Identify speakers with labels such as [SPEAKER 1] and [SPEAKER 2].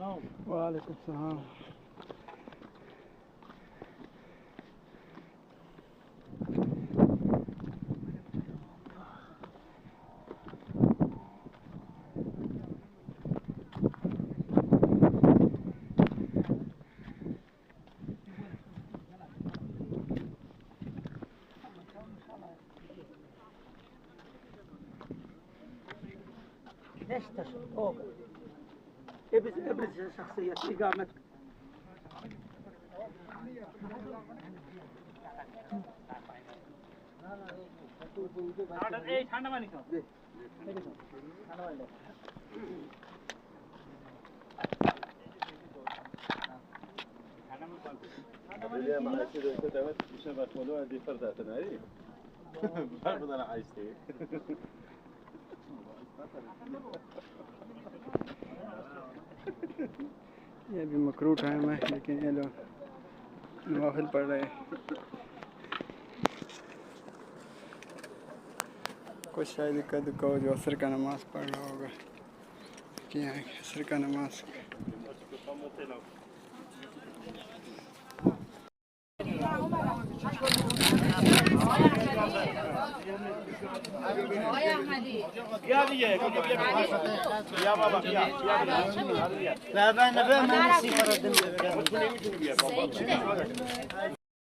[SPEAKER 1] وعليكم السلام.
[SPEAKER 2] ليش فوق ابرز شخصية إقامتك.
[SPEAKER 1] ये भी मकरू टाइम है लेकिन ये लोग नवाफिल पढ़ रहे हैं। कुछ शायद इक्का दुक्का हो जो असर का नमाज पढ़ रहा होगा कि यहाँ असर का नमाज
[SPEAKER 3] يا بابا يا بابا